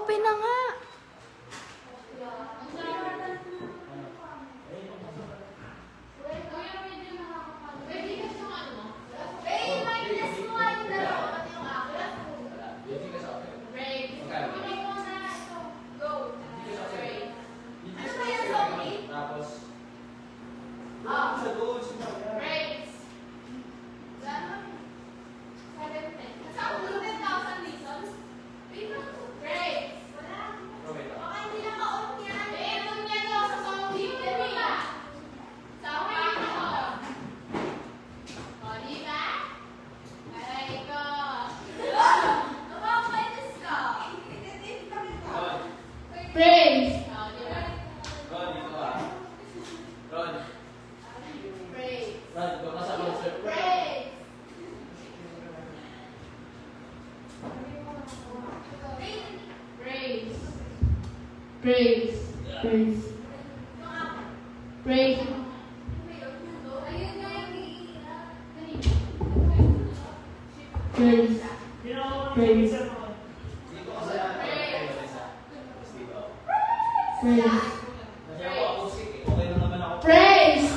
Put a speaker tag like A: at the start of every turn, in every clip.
A: open na nga.
B: Praise. Praise. Praise. Praise. Praise. Praise. Praise.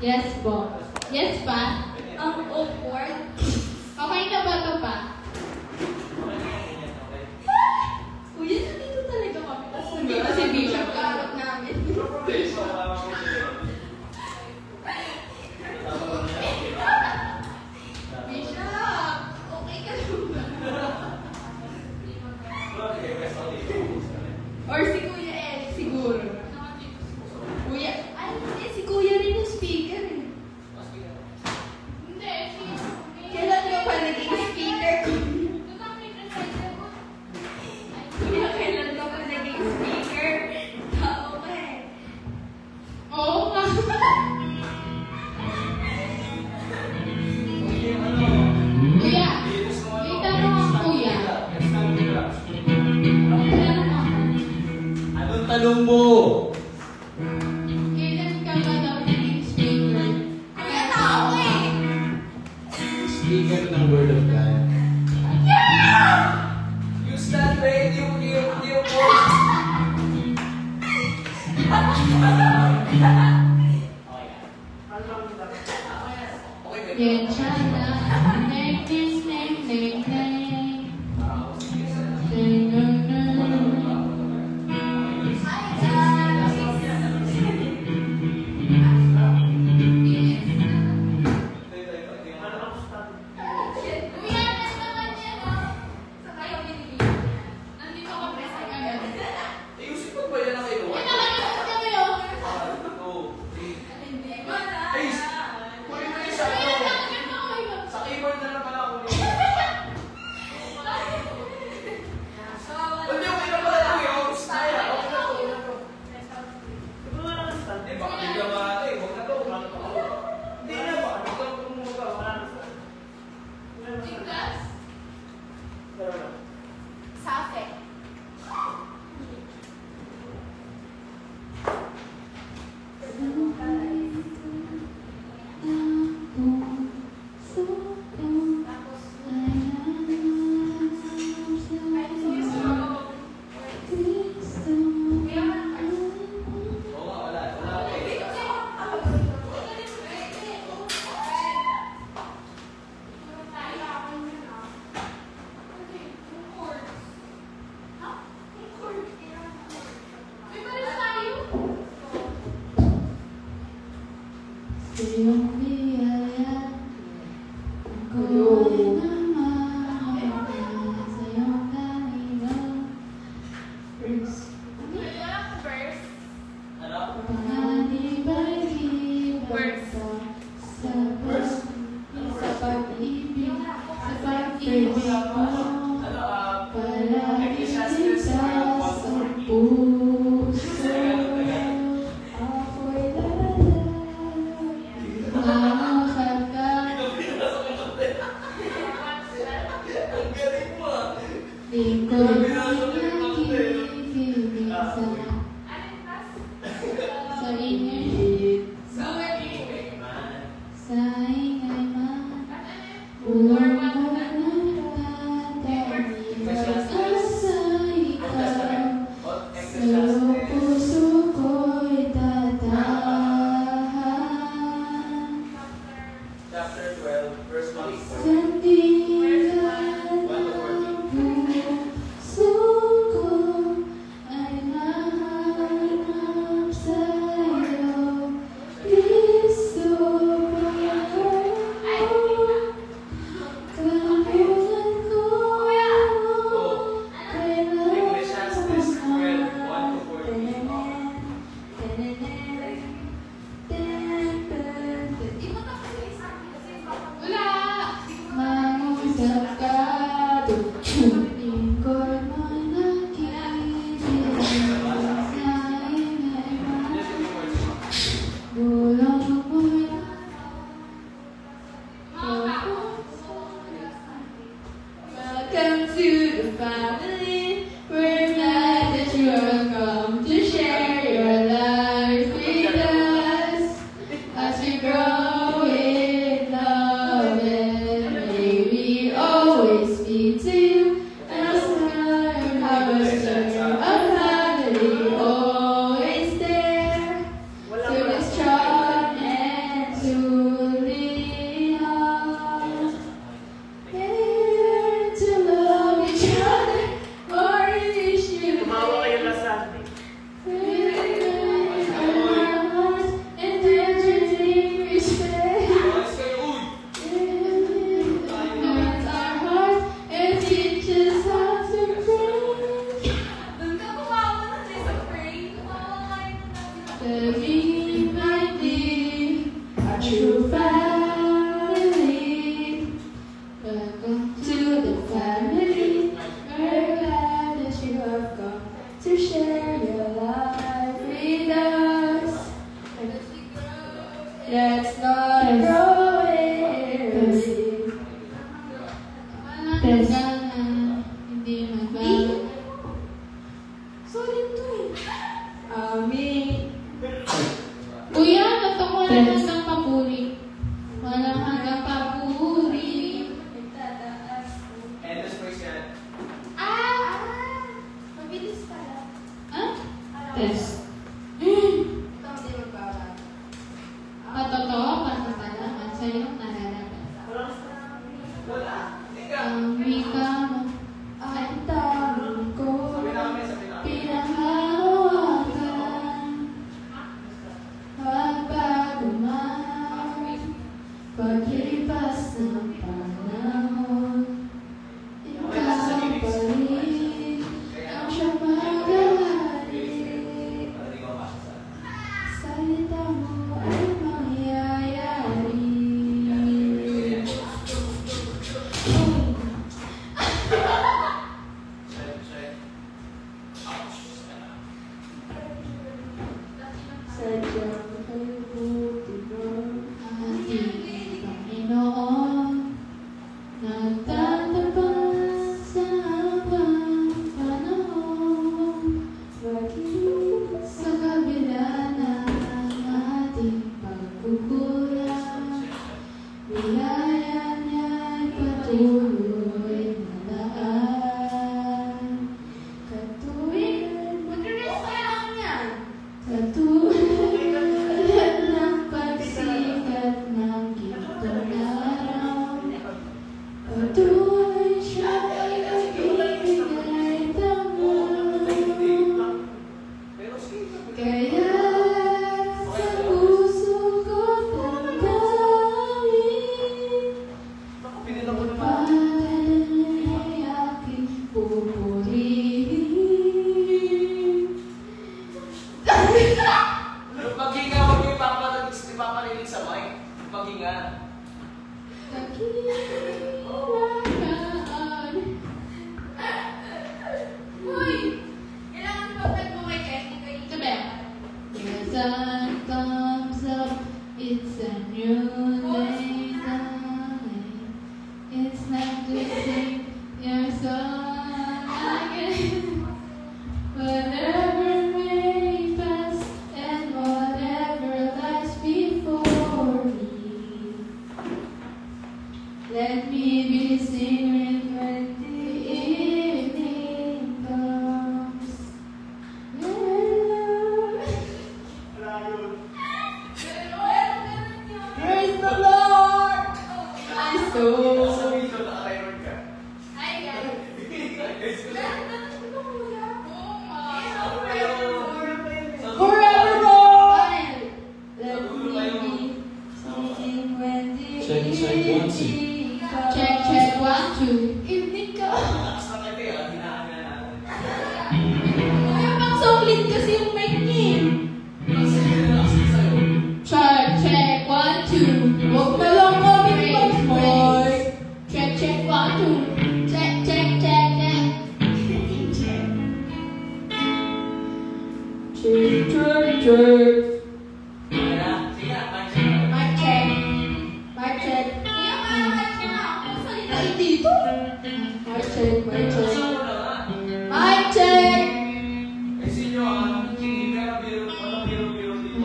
B: Yes po. Yes pa? Ang awkward. Okay na ba ito pa? Kuya, nandito talaga kami. Tapos nandito si Bishop kaharap namin. Bishop! Okay ka ba? Or si Kuya Eric siguro. Kuya, ay, si Kuya rin yung speaker eh. Hindi, kailan mo pa naging speaker? Kuya, kailan ka pa naging speaker? Tao ka eh. Oo nga. Kuya, may tanong ako kuya.
C: Anong tanong mo?
B: Kailan ka ba daw naging speaker? Kuya, tao eh.
C: Speaker ng Word of God.
D: Use that radio voice.
B: Yan siya na. Neng, neng, neng, neng, neng. Neng, neng, neng.
D: Ayusin mo ba yan?
B: puso ako'y makakagay.
D: Ang galing mo ah.
B: Di ko nakikinig sa ingay, sa ingay man. Pulang mo na natangin asa ikaw. Sa puso ko'y tatahan.
D: Chapter 12, verse 1.
B: Sandigan ang puso ko ay nahanap sa'yo. Kristo, kampunan ko
D: Ecclesiastes 12, 1 to 14.
B: Mangusap ka, tutunin ko'y manakinig sa ingay man. Bulong mo'y welcome to the family. We're glad that you have come to share your life with us as we grow in love, and may we always be to you as our harvest of family, always there to be strong and to lean on. Here to love each other, or wish you
D: Tumawa kayo na sa amin.
B: and tenderly respect.
D: Ayos kayo, uy!
B: Turns our hearts and teaches how to pray. That we might be a true family. Welcome to the family. We're glad that you have come to share your life with us. Let's not grow weary. Hindi magbago. Sorry to eh. Amen. Kuya, ba't ako wala hanggang papuri? Walang hanggang papuri.
D: And let's praise God.
B: Mabilis pala. Ha?
A: Test.
B: Totoo, pasasalamat sa iyong nararapat.
D: Wala. Ika.
B: Ang wika mo ay tawag ko.
D: Sabi namin, sabi namin.
B: Pinanghawakan. Pagbago man, paglipas ng panahon, ikaw pa rin ang siyang maghahari. Bakit kasi yung mic niya?
D: Kasi nilalakas sa'yo.
B: Check, 1, 2. Huwag na lang kami mag-mic. Check, 1, 2. Check. Check.
D: Sige na,
B: Mic check. Kaya nga, magsalita dito. Mic check.
D: Gusto mo na nga.
B: Mic check.
D: Kasi nyo hindi pero biro dito.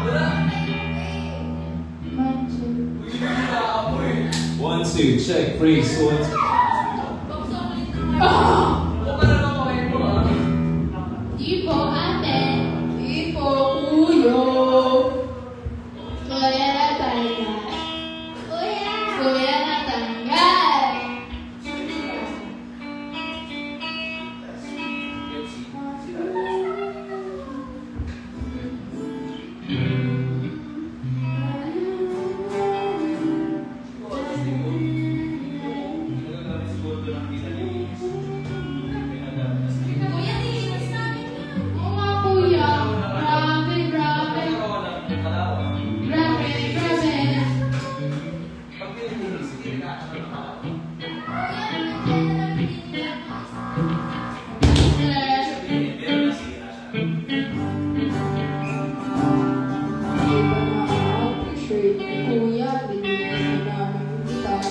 D: Wala.
B: Mic check.
D: Wala ako eh.
C: 1, 2, check, freeze. 1, 2.
D: Huwag ka na lang makain mo ah.
B: Di po, ate. Di po, kuyo. Kuya na tanggal. Kuya na tanggal. Oo nga, kuya. Grabe. Appreciate ni kuya. Binigyan na namin yung gitara.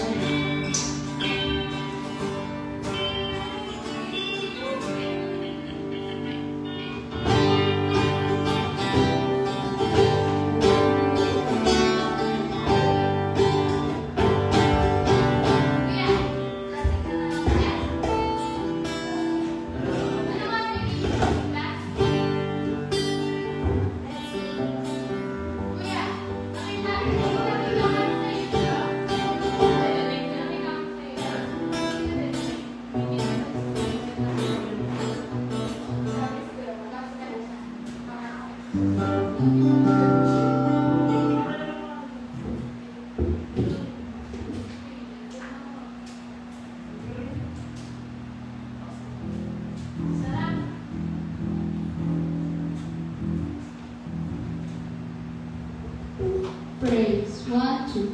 B: Praise. 1, 2.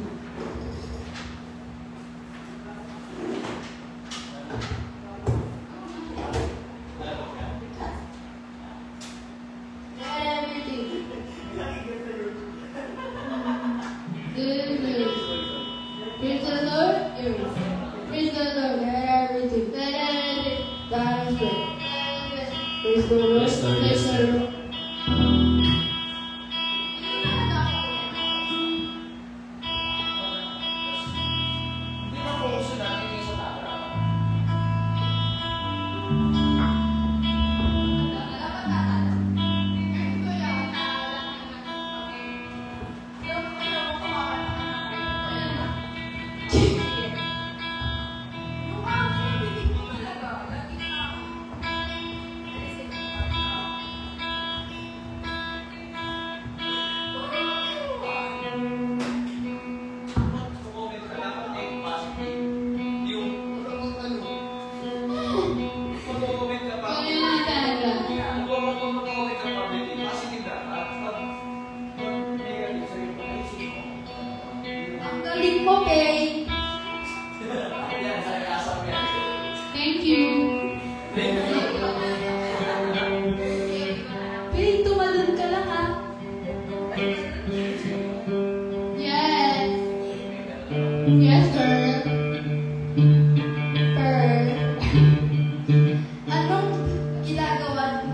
B: Everything. Good. Praise the Lord. Praise the Lord. Everything. That is good. Praise the Lord.
C: Yes, Lord.
B: Praise the Lord.
D: Hindi na focus natin yung sa tara. Comment ka lang kung yung positive. Yung mag-comment ka pa.
B: Kuya na talaga.
D: Kung mag-comment ka pa, may positive na. At pag negative sa'yo, mag-isip mo.
B: Ang galing mo, Kay.
D: Ayan, sa kasama yan.
B: Thank you. Kay, tumalon ka lang, ha? Yes. Yes, girl. Anong ginagawa niyo?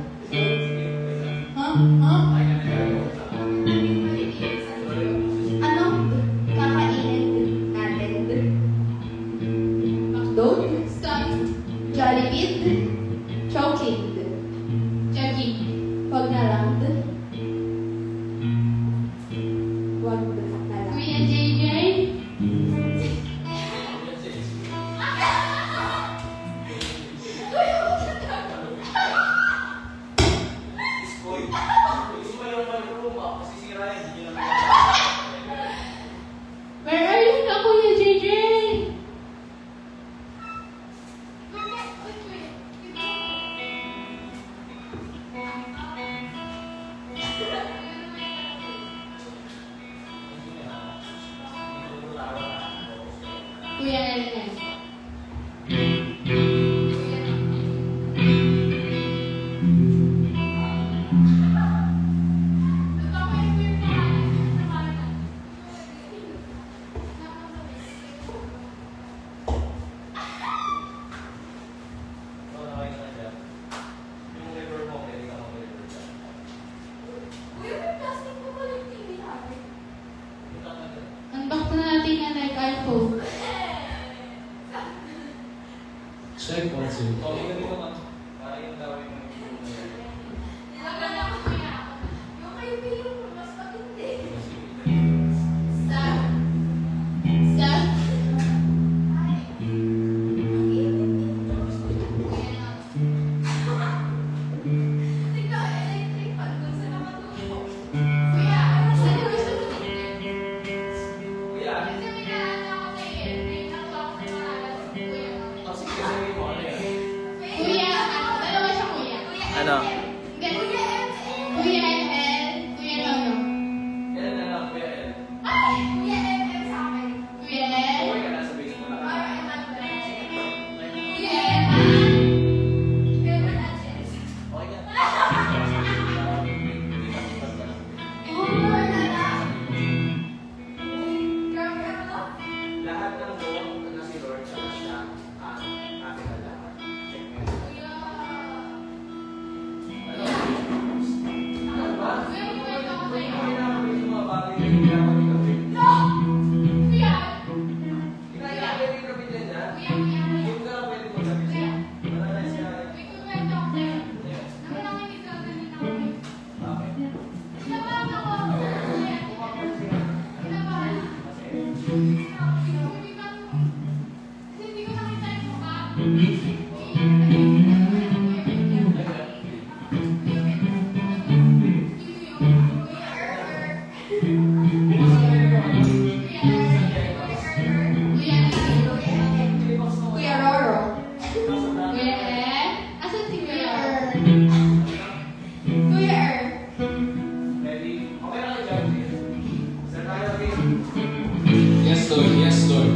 B: Anong kakainin natin? McDo? Stuffed? Jollibee? Choking? Jogging? Wag na lang. Wag na lang. Kuya JJ?
D: Iskoy. Gusto mo yung mag-room ah, kasi sira yan, hindi nyo lang.
B: Where are you na, Kuya JJ? Kuya Ellen. Unbox na natin yan like iPhone.
C: Check 1, 2.
D: Oh, ikaw dito ka. Para yung gawin mo. Ano?
B: Kuya Ellen, Kuya Lolo.
D: Kailan na lang, Kuya El?
B: Kuya Ellen.
D: Okay ka na, sabihin mo na.
B: Kuya Ellen.
D: Okay ka. Lahat ng doon na si Lord sa siya, akin na lahat. Check mo. Ano ba? Okay na kami sa mga bagay na hindi naman ikapit. Hindi na ikapit ikapit yan, ha? Hindi ka lang pwede mo sabihin siya. Wala na siya. Okay.
B: Kuya Roro. Kuya Ellen. Asan si Kuya Er? Kuya Er.
D: Ready? Okay na kayo dyan. Sir, tayo again.
C: Yes, Lord. Yes, Lord.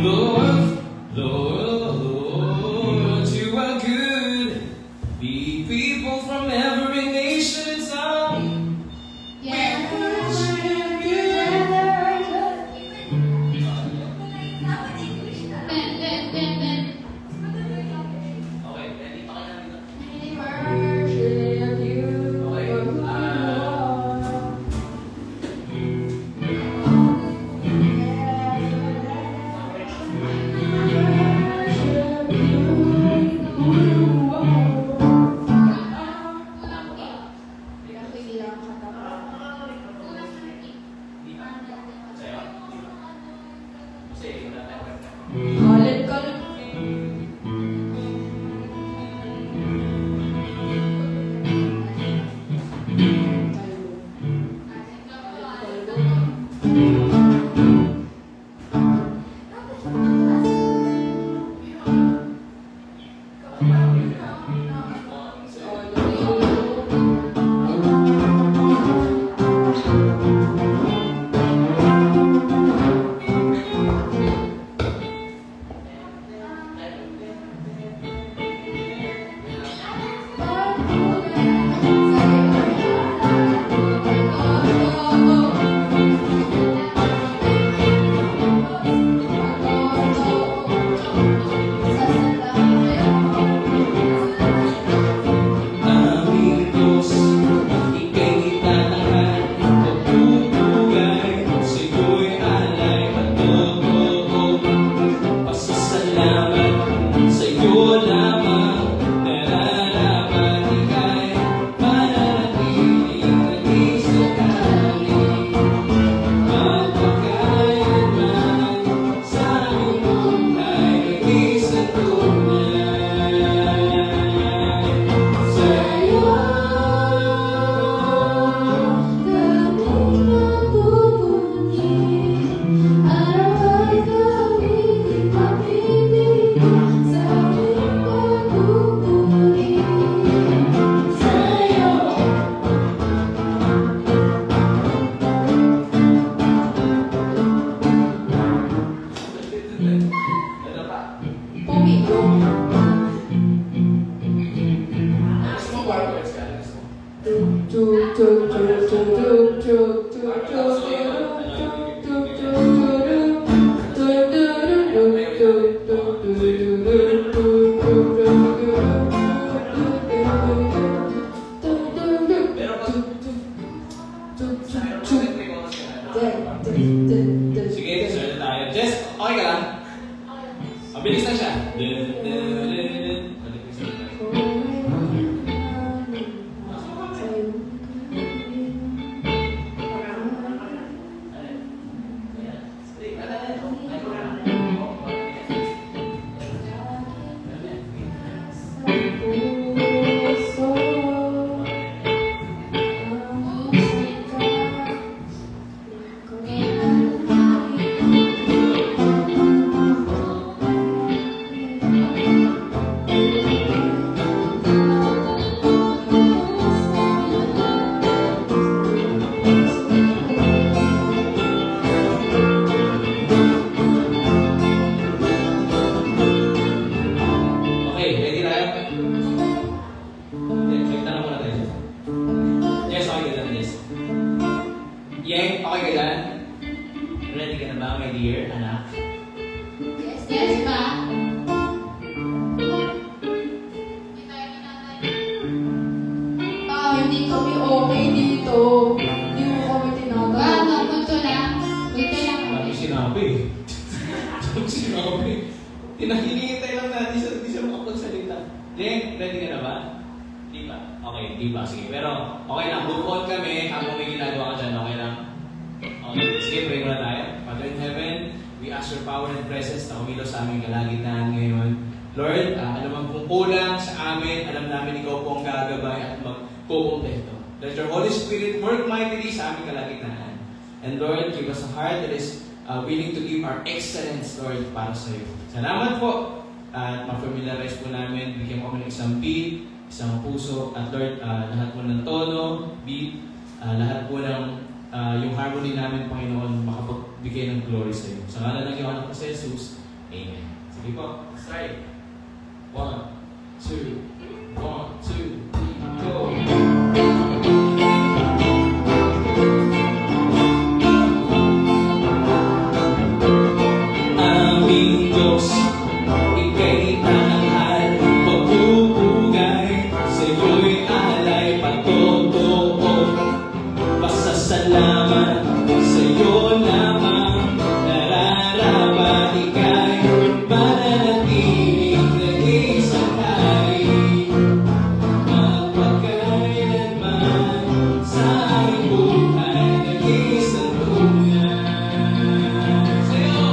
C: Lord, Lord, Lord, you are good. Be people from every nation and tongue.
B: Yeah.
D: Okay, ready? Okay na dito. Sa'yo? Kasi wala tayong kanta. Ano pa?
B: Pumilo.
D: Gusto mo bar words ka? Gusto mo?
C: Sige, start na tayo. Jess, okay ka lang? Mabilis lang siya. Okay, ready tayo? Tanong muna tayo. Yes, okay ka dyan, Jess. Yeng, okay ka dyan? Ready ka na ba, my dear, anak?
B: Yes, ba? Hindi kami okay dito. Hindi mo kami tinatawag. Punto lang. Punto lang.
C: Sabi sinabi. Sabi sinabi. Hinihintay lang natin, di siya makapagsalita. Yeng, ready ka na ba? Di ba? Okay, di ba? Sige, pero okay lang. Move on kami. Habang may ginagawa ka dyan, okay lang? Okay, sige, pray muna tayo. Father in heaven, we ask your power and presence na kumilos sa aming kalagitnaan ngayon. Lord, alam mo kung kulang sa amin, alam namin ikaw po ang gagabay at magkukumpleto. Let your Holy Spirit work mightily sa aming kalagitnaan. And Lord, give us a heart that is willing to give our excellence, Lord, para sa iyo. Salamat po. At ma-familiarize po namin, bigyan mo kami ng isang beat, isang puso, at Lord, lahat po ng tono, beat, lahat po ng yung harmony namin, Panginoon, makapagbigay ng glory sa iyo. Sa ngalan ng iyong anak ko sa Jesus, Amen. Sige po, start. 1, 2, 1, 2, 3, go! Aming Diyos, ika'y tanghal, pagpupugay, sa'yo'y alay patotoo. Pasasalamat sa'yo lamang, nararapat ika'y mananatiling nag-iisang hari. Magpagkailanman sa aming buhay, nag-iisang tunay. Sa'yo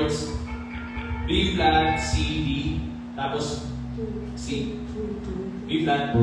C: chords. B flat, C, D, tapos C. B flat.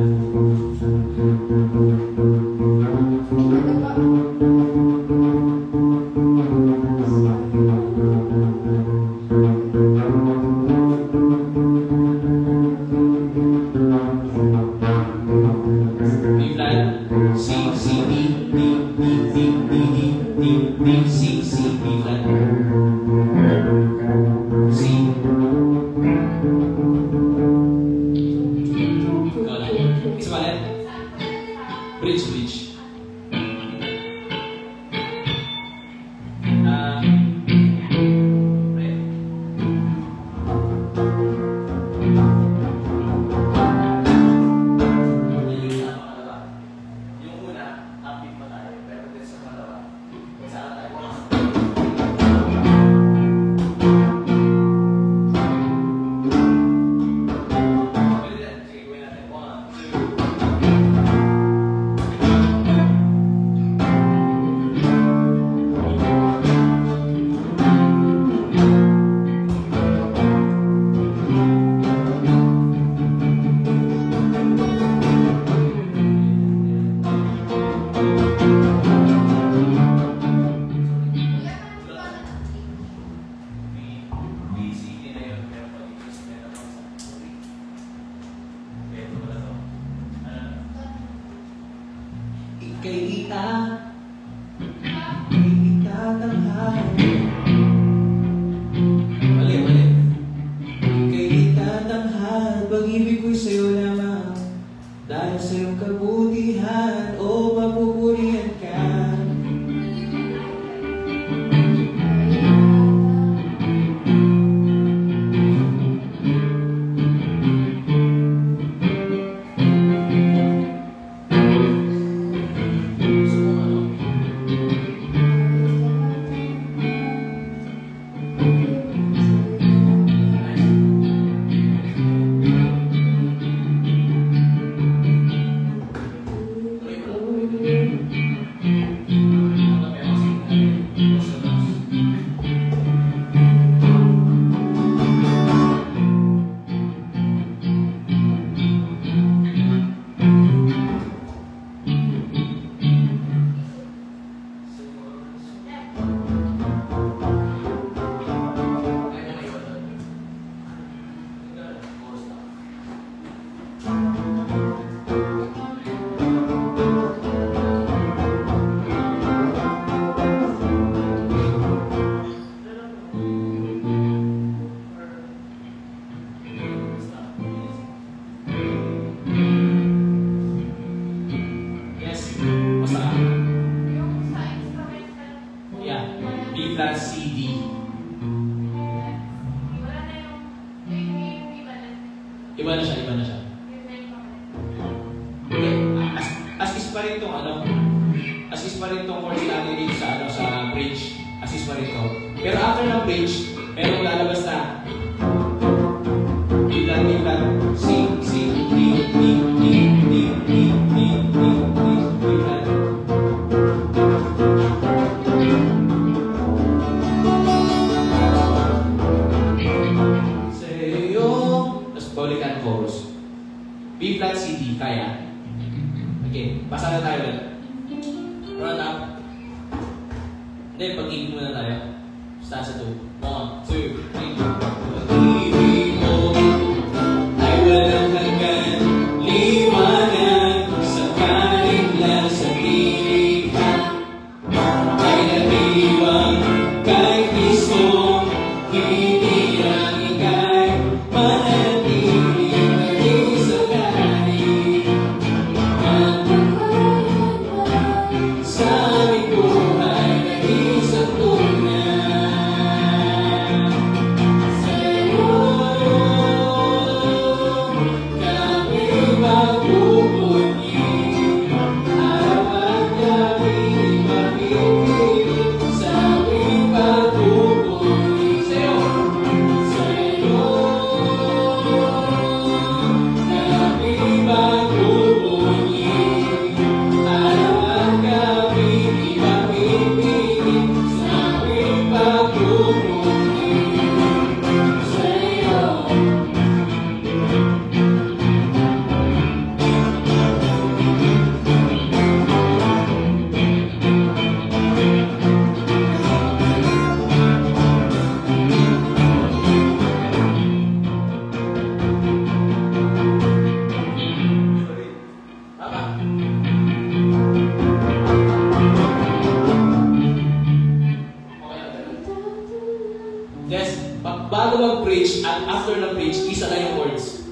C: bago mag-preach at after na preach, isa lang yung words.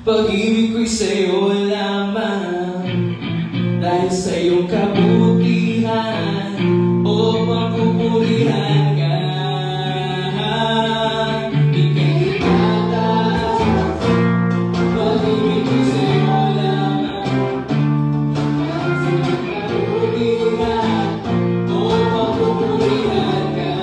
C: Pag-ibig ko'y sa'yo lamang, dahil sa iyong kabutihan o pagpupurihan ka. Ika'y itataas, pag-ibig ko'y sa'yo lamang, dahil sa iyong kabutihan o pagpupurihan ka.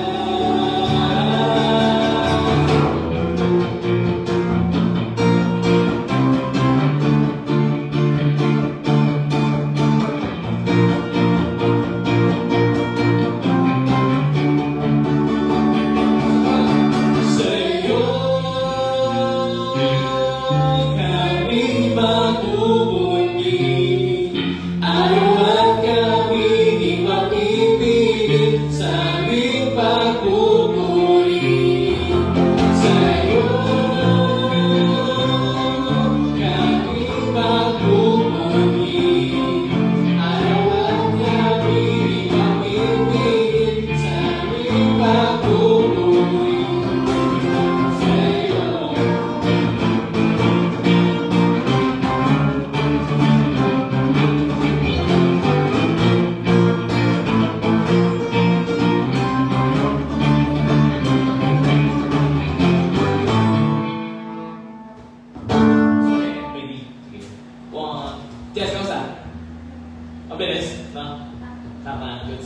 C: Mabilis, no? Tama, good.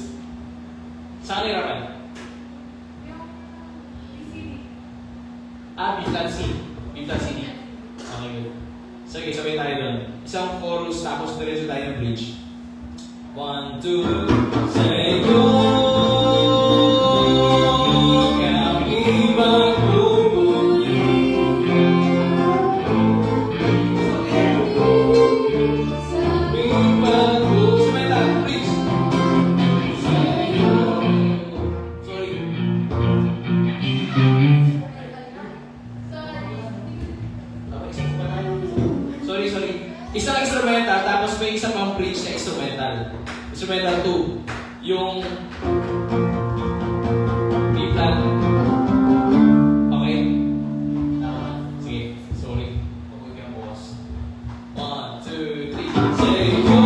C: Saan nirapan? B-flat C. B-flat C. Okay, good. So, okay, sabay tayo doon. Isang chorus, tapos diretso tayo ng bridge. 1, 2, sa'yo kami magpupunyo. Isang instrumental, tapos may isang pang bridge na instrumental. Instrumental 2. Yung B-flat. Okay? Tama. Sige. Sorry. Huwag kang bukas. 1, 2, 3. Say yo!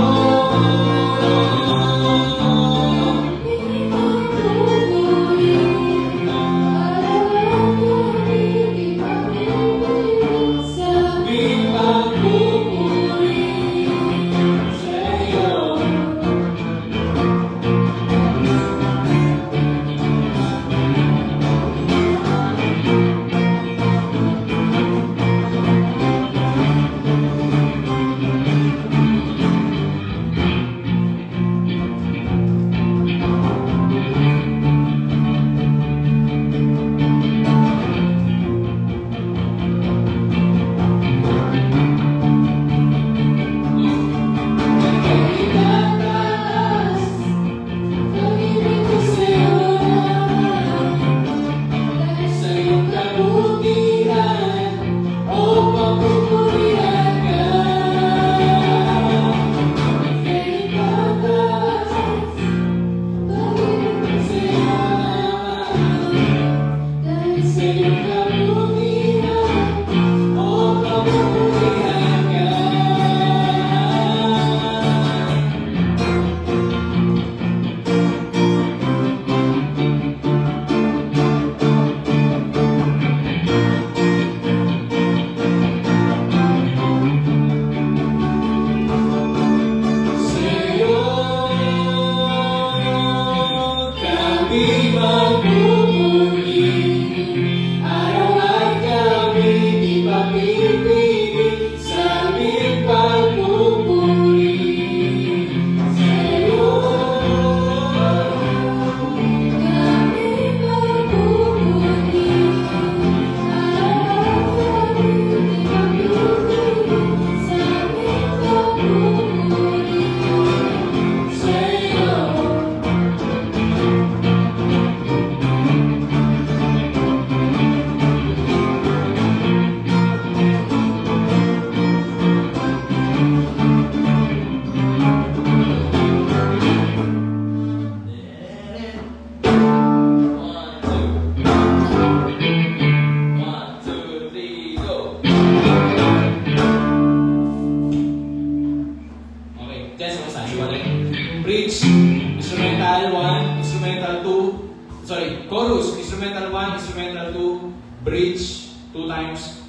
C: Okay, chorus. Instrumental 1, instrumental 2, bridge, 2 times.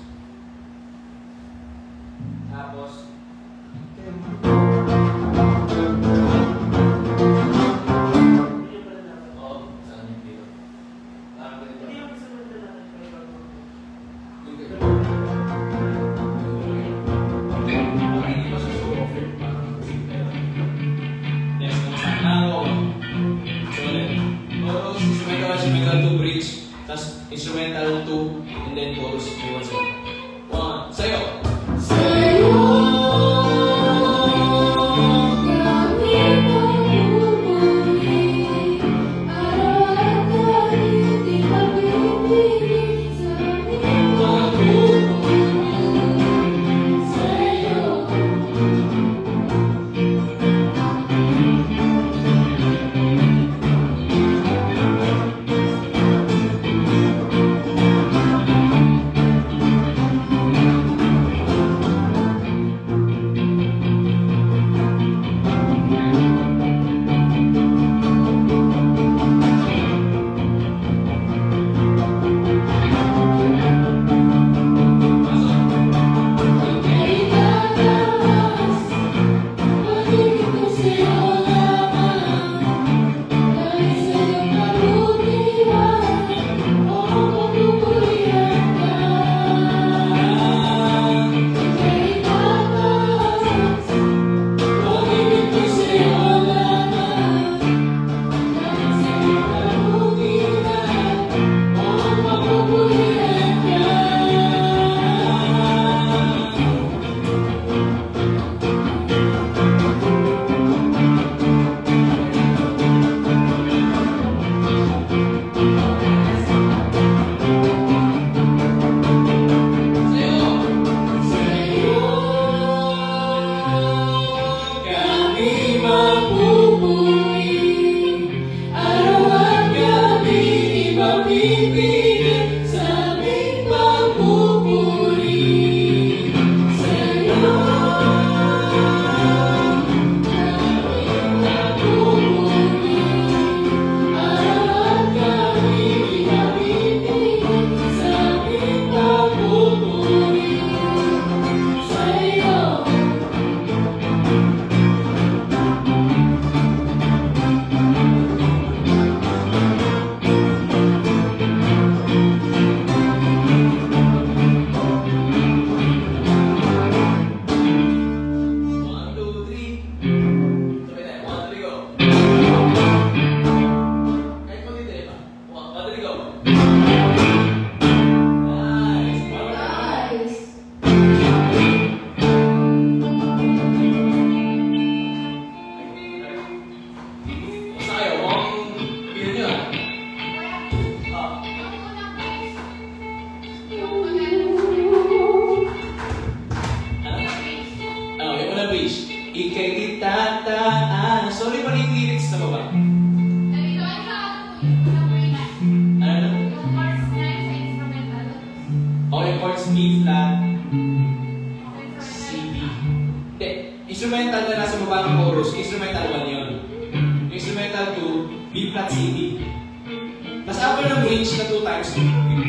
C: Tapos, instrumental 2, and then chorus. One, sayo!
B: Sa'yo kami magpupuri, araw at gabi di mapipili sa aming pagpupuri. Sa'yo
C: Ika'y itataas. Sorry, mali yung lyrics na baba. Ano? Okay, chords B flat, C, B. Hindi, instrumental na nasa baba ng chorus, instrumental 1 yun. Instrumental 2, B flat, C, B. Tapos after ng bridge na 2 times,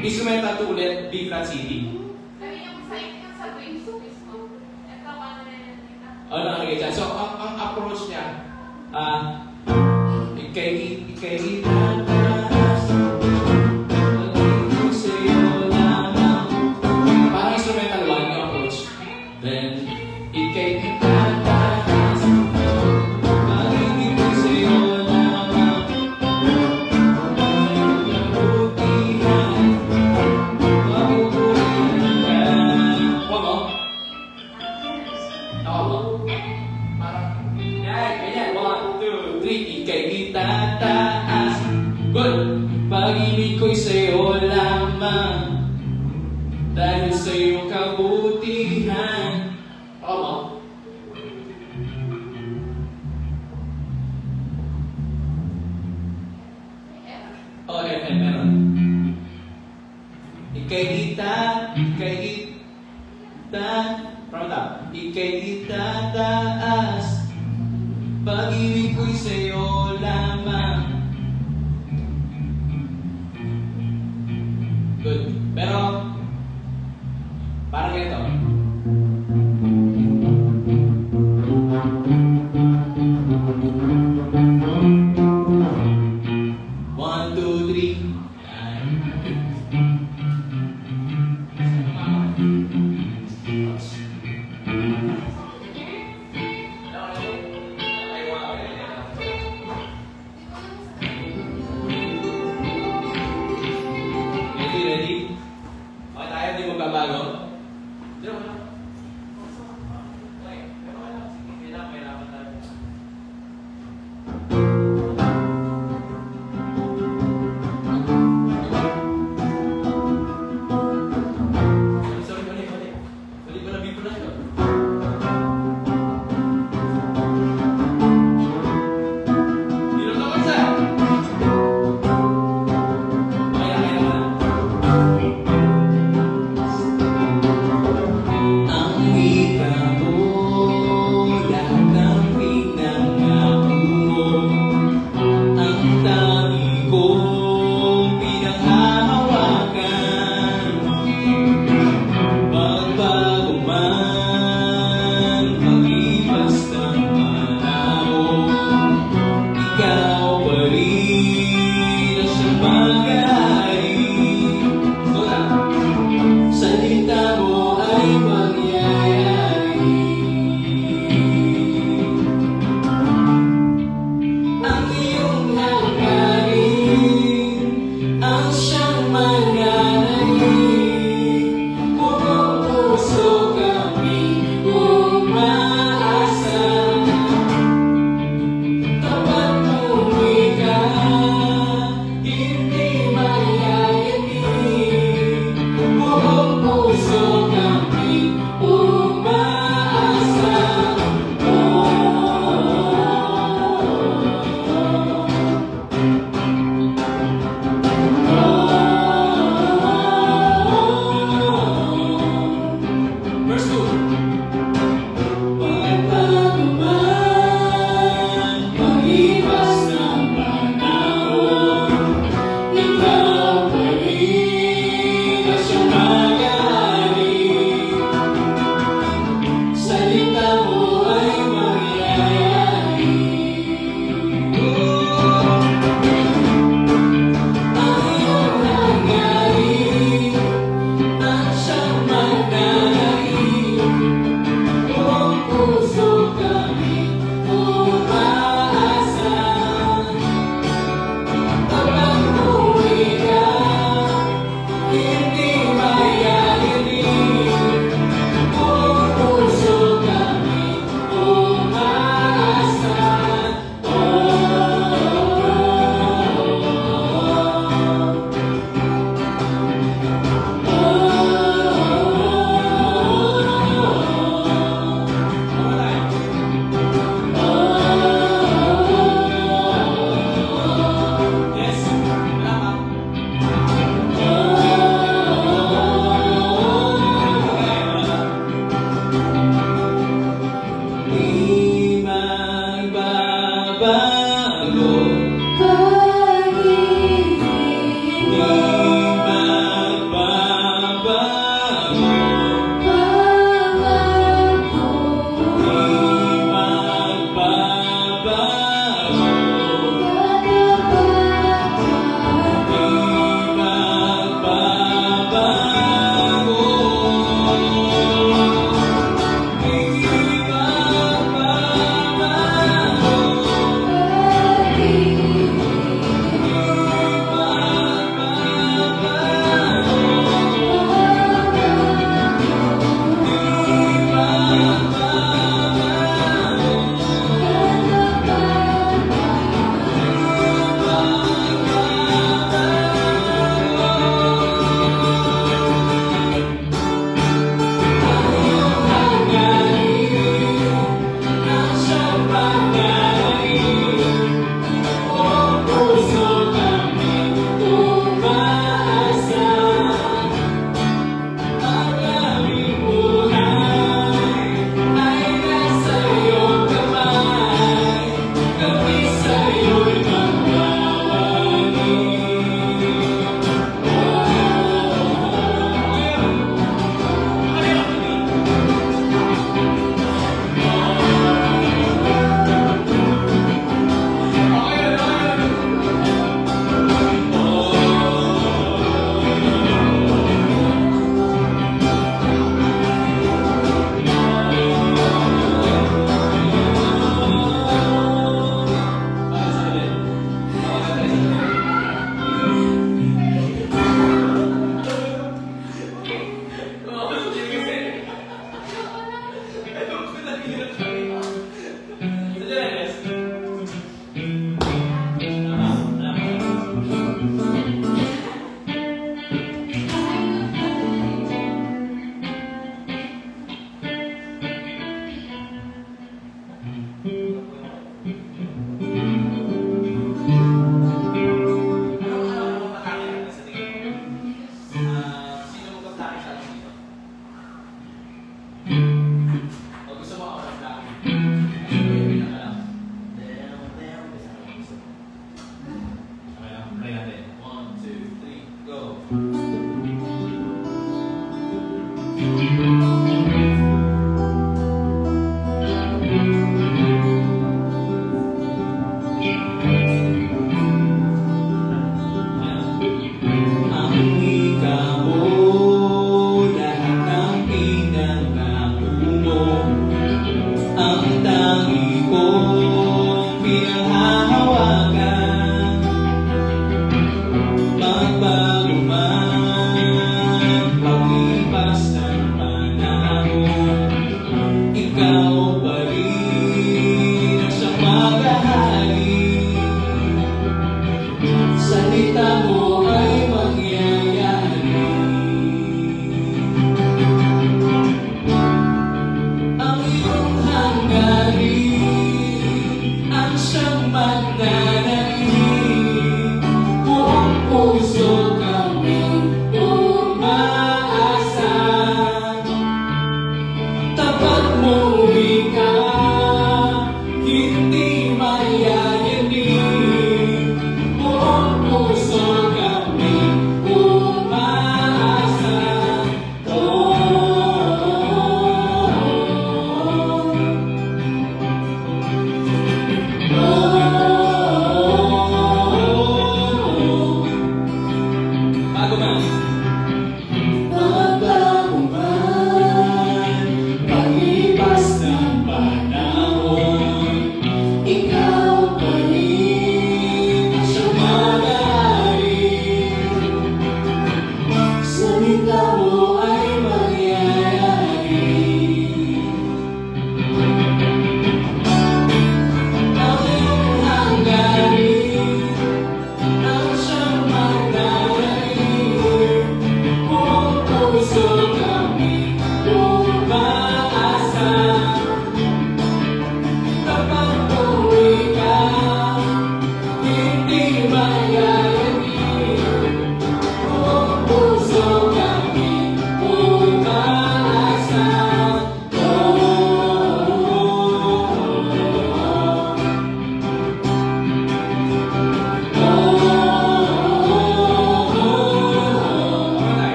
C: instrumental 2 ulit, B flat, C, D. Oh, nakalagay dyan. So, ang approach niya, ika'y itataas, pag-ibig ko sa'yo lamang. Parang instrumental 1 yung approach. Then, ika'y itataas, pag-ibig ko sa'yo lamang. Kabutihan, mabuburihan ka. Huwag mo? Ako mo? Ganyan, 1, 2, 3, ika'y itataas. Good! Pag-ibig ko'y sa'yo lamang, dahil sa'yo kabutihan. Ako mo? Oh, FM, meron. Ika'y itataas, pag-ibig ko'y sa'yo lamang, Good. Pero, parang ganito. One, two, three. Ready? Okay tayo, di magbabago?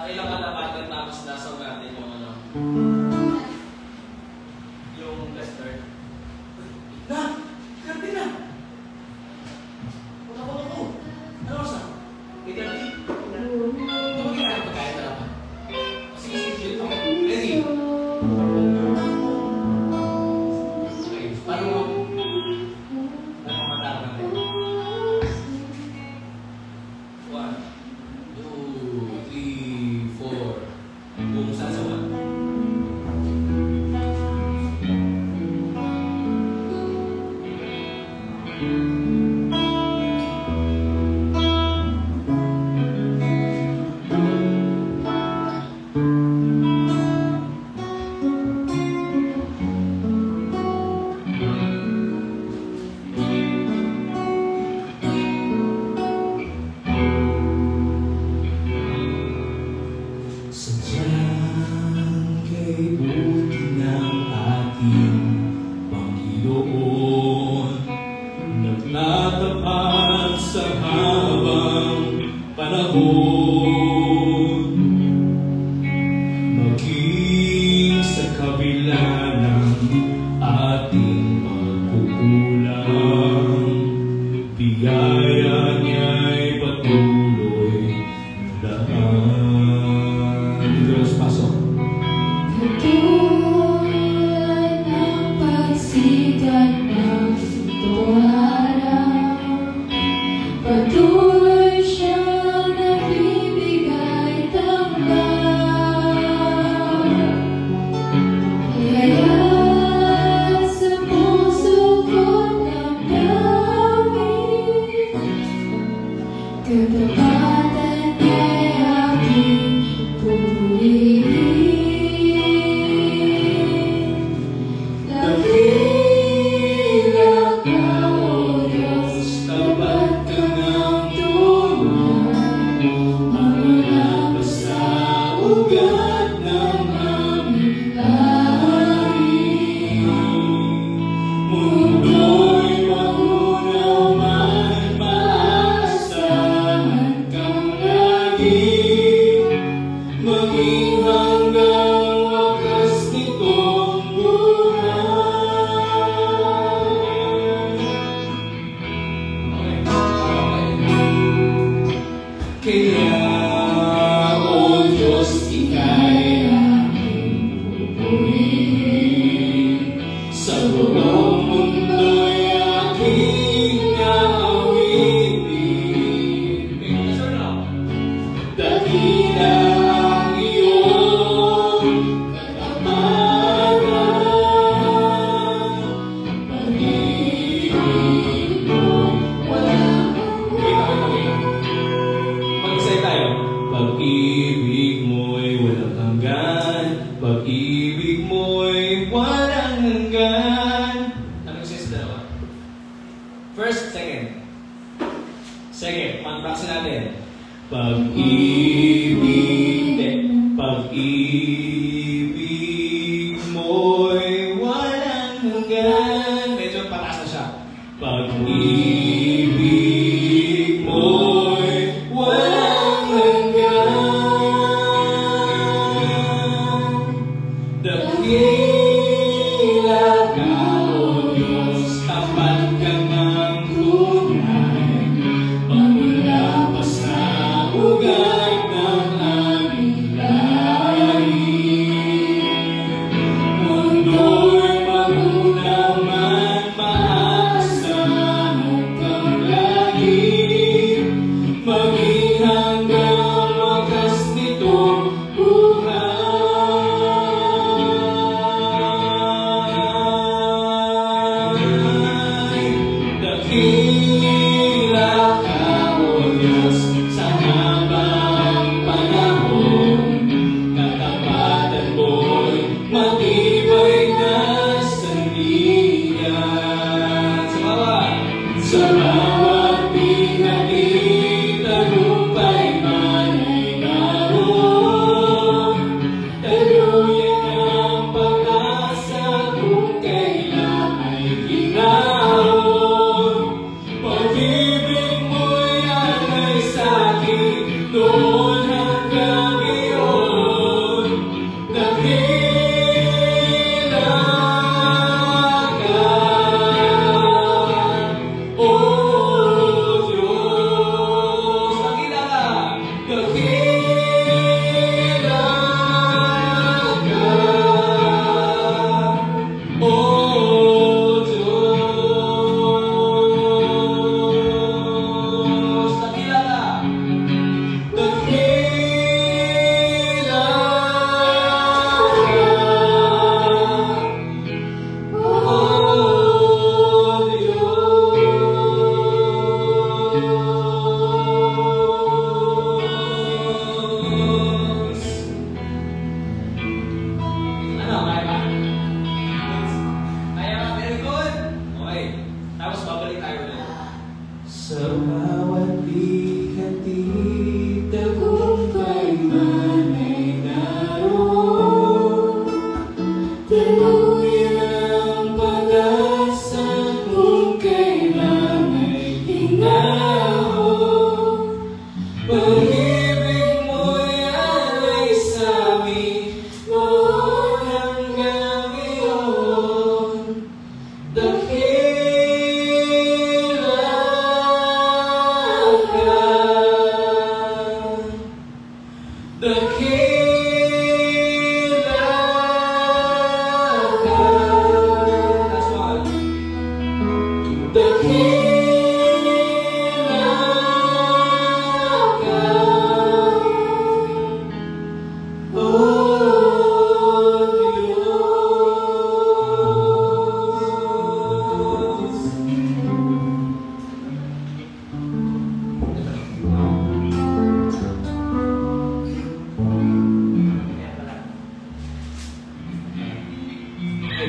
C: Ilang kalapatan tapos nasaw natin yung ano. Yung tester. Na! Grabe na! Wala ko ako. Ano oras na? 8:30? Tumagin na pagkain na naman. Sige, sige. Okay. Ready? Okay. Paano mo? Nakamatara natin. 1, 2, 3, 4. Buong sasawan.
A: Sadyang kay buti ng ating Panginoon, nagtatapat sa habang panahon, maging sa kabila ng ating pagkukulang, biyaya niya'y patuloy na daan. Diyos, pasok.
B: Katulad ng pagsikat ng itong araw, patuloy siyang nagbibigay tambag. Kaya sa puso ko't damdamin, katapatan niya'y aking pupurihin. Dakila ka, O Diyos,
A: Tapat ka ng tunay, mawala pa sa ugat ng aming lahi. Mundo'y magunaw man, maasahan kang lagi, maging hanggang wakas nitong buhay. Kaya, O Diyos, Ika'y aming pupurihin. Sa buong mundo'y aking aawitin. Dakila ang iyong katapatan, pag-ibig mo'y walang
C: Mag-isay tayo.
A: Pag-ibig mo'y walang hanggan, pag-ibig mo'y walang hanggan.
C: Anong says dalawa? First, second. Second, mag-practice natin.
A: Pag-ibig, pag-ibig mo'y walang hanggan.
C: Medyo pataas na siya.
A: Pag-ibig mo'y walang hanggan. Dakila ka, O Diyos, tapat ka ng tunay, pagmula pa sa ugat ng aming lahi.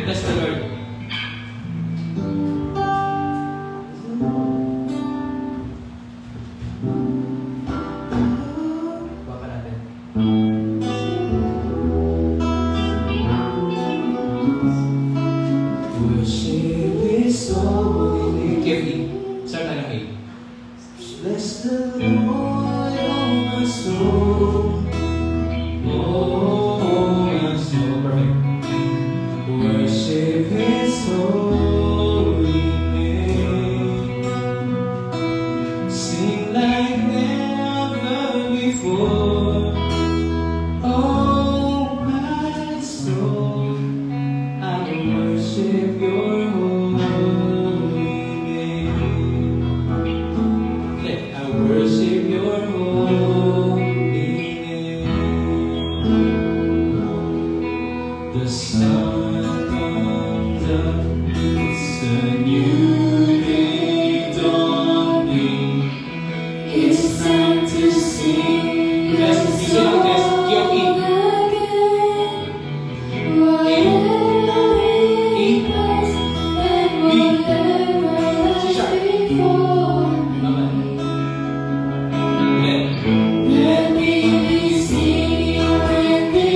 C: Bless the Lord. Baba natin.
A: Worship His holy name.
C: Kevin, start tayo ng 8.
A: Bless the Lord, oh my soul. Oh, my soul.
C: Perfect.
A: Worship His holy name. Sing like never before. Oh, my soul, I worship Your holy name. I worship Your holy name. The sun comes up, it's a new day dawning. It's time to sing.
C: Bless, you say lang, bless. Kyoki. Mama. Let.
A: Let me be singing when the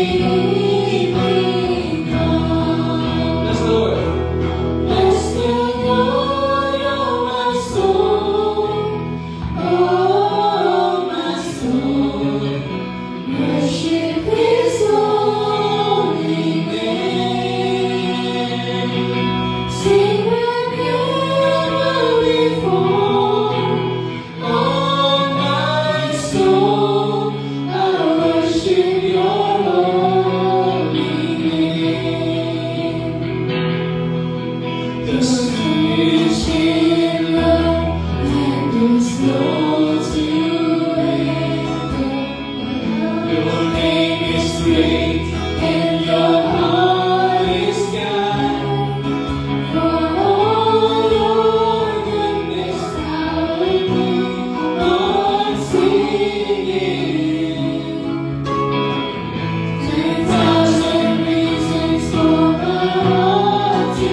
A: evening comes.
C: Bless the Lord.
A: Bless the Lord, oh my soul. Oh, my soul. Worship His holy name. Sing like never before. Oh, my soul, I worship Your holy name. The sun is in love and is slow to anger. Your name is great and Your heart is kind. For all Your goodness I will keep on singing. 10,000 reasons for my heart to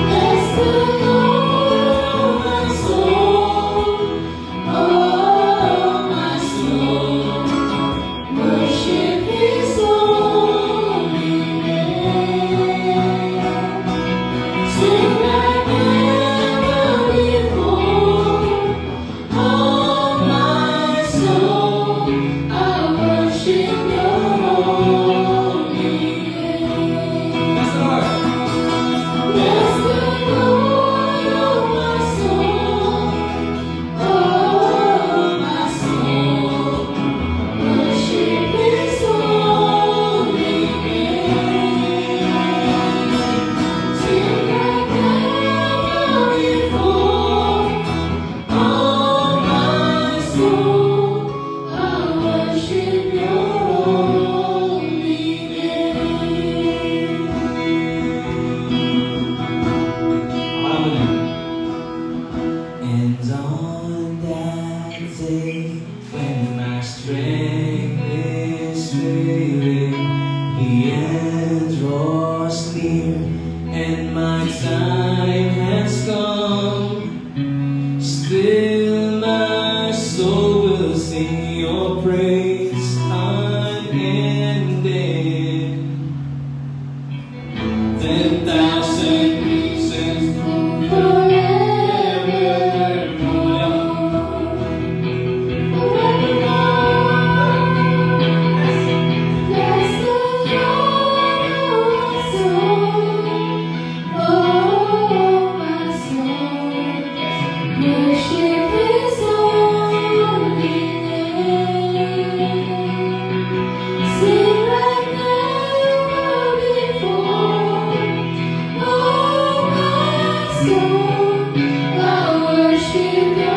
A: bless the Lord, my soul. Oh, my soul. Worship His holy name. Sing like never before. Oh, my soul, I worship Your holy name.
C: Bless the Lord.
A: Bless the Lord, oh my soul. Oh, my soul. Worship His holy name. Sing like never before. Oh, my soul, I worship Your holy name.
C: Alam mo na.
A: And on that day when my strength is failing, the end draws near and my time has come. Still my soul will sing Your praise unending. 10,000 reasons
B: Bless the Lord, oh my soul. Oh, my soul. Worship His holy name. Sing like never before. Oh, my soul, I worship Your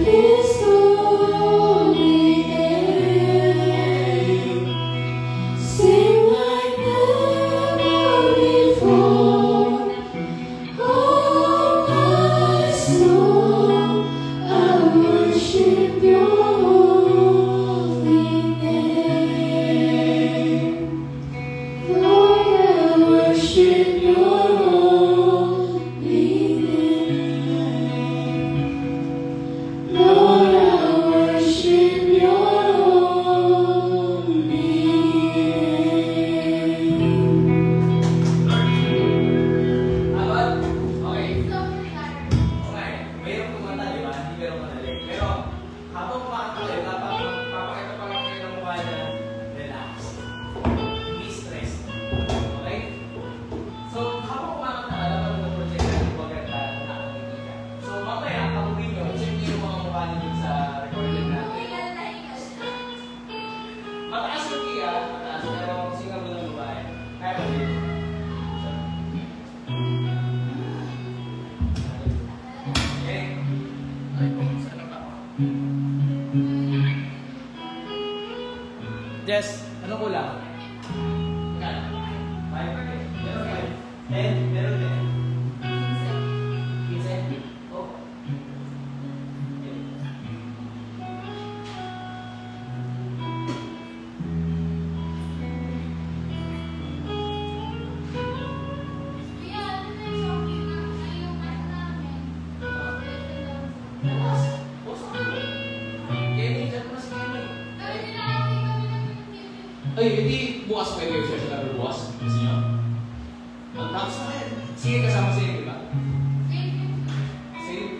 B: His holy name. Sing like never before. Oh, my soul, I worship Your holy name. Lord, I worship Your holy name. Lord, I worship Your holy name.
D: Apat? Okay. Okay. Mayroong kumanta, di ba? Hindi mayroong madali. Pero, habang kumakanta kayo, papakita pa lang kayo ng mukha niya, relax. Be stressed. Okay? So, habang kumakanta ka, dapat mag-project ka, hindi maganda, nakakiti ka. So, mamaya, kamuhin nyo, check nyo yung mga mukha niyo dun sa recording natin. Mataas yung kaya, mataas, pero singa mo ng babae. Kaya ba din? Okay? Ay, sana ba ako? Jess, ano kulang? Magkano? 5? Meron 5? 10? Meron 10? 15? Oh. Okay. Bukas. Bukas ako. Gaming dyan mas gaming.
C: Ay, hindi bukas pa kayo siya sa bukas. Gusto nyo? Ang tapos na yan. Sige kasama sa'yo, di ba? Sige.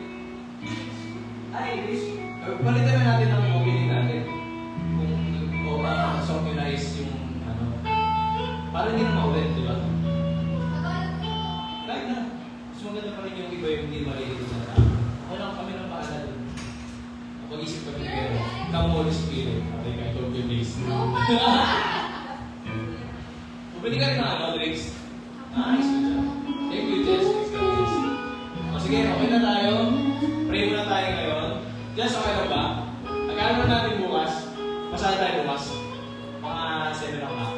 C: Ay, Chris. Palitan na natin ang opinion natin. Kung ma-summarize yung ano. Para hindi na maulit, di ba? Kahit na. Mas maganda pa rin yung iba yung hindi malilito na tao. Ako lang kami ng paala dun. Pag-isip kami pero come Holy Spirit. Okay, kahit all the days. Pabili ka rin ng ano, drinks? Nice, good job. Thank you, Jess. Thanks, God bless you. O sige, okay na tayo. Pray muna tayo ngayon. Jess, okay na ba? Akala na natin bukas. Masaya tayo bukas. Mga 7 o'clock.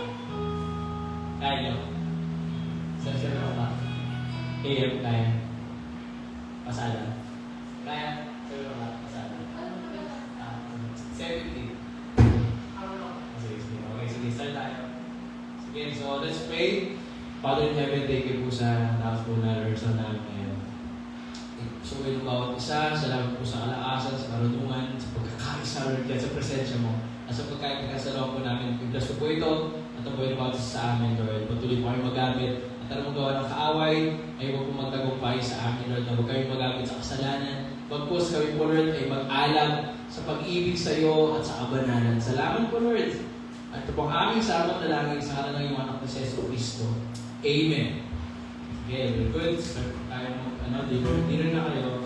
C: Kaya nyo? 7 o'clock. AM tayo. Pasada. Kaya? 7 o'clock. Pasada. 70. Okay, sige, start tayo. Sige, so let's pray. Father in heaven, thank you po sa lahat po na rehearsal namin ngayon. So, with bawat isa, salamat po sa kalaasan, sa karunungan, sa pagkakaisa, Lord, sa presensya mo. At sa pagkakasalaw po namin, bless po ito, at ang po yung bawat isa sa amin, Lord. Patuloy po kami magamit. At alam mo gawa ng kaaway, ay huwag po magtagumpay sa amin, Lord, na huwag kami magamit sa kasalanan. Huwag po sa kami po, Lord, ay mag-alam sa pag-ibig sa iyo at sa kabanalan. Salamat po, Lord. At ito po ang aming sabang dalangin sa kanan ng iyong anak na si Yesu Cristo. Amen. Okay, very good. Start tayo ng dinner na kayo.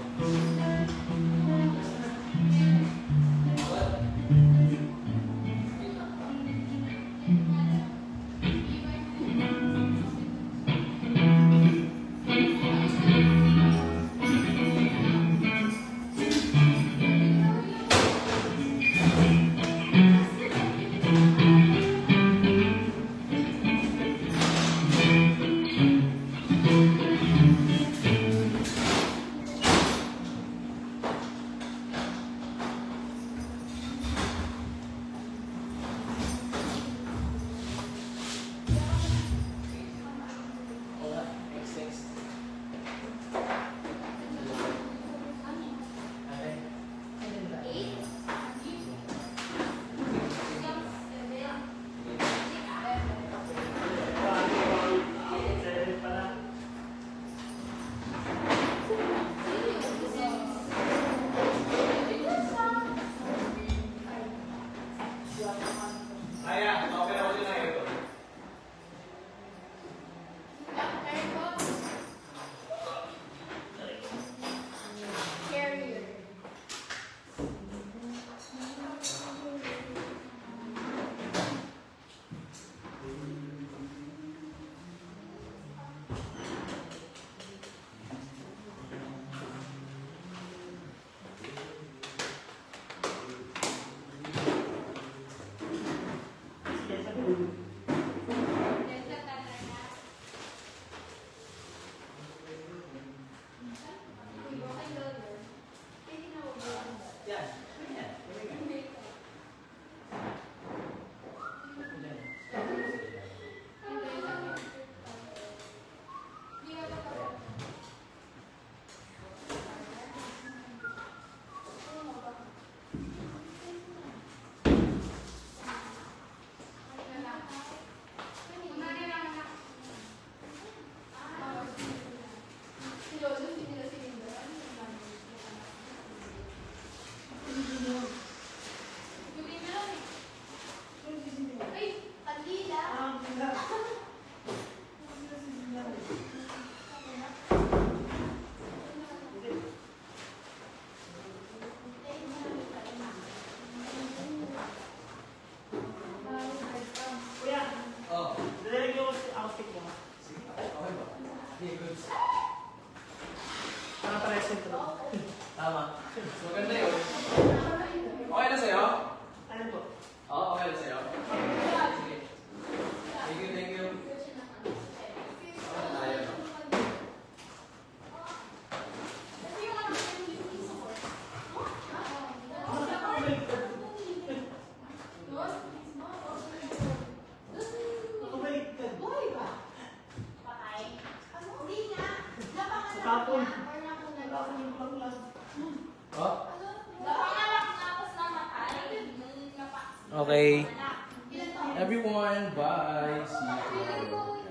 D: Maganda yun. Okay na sa'yo?
E: Ano po?
D: Oo, okay na sa'yo. Sige. Thank you, thank you. Tayo.
E: Tapon.
D: Oh? Okay. Everyone, bye. See you tomorrow.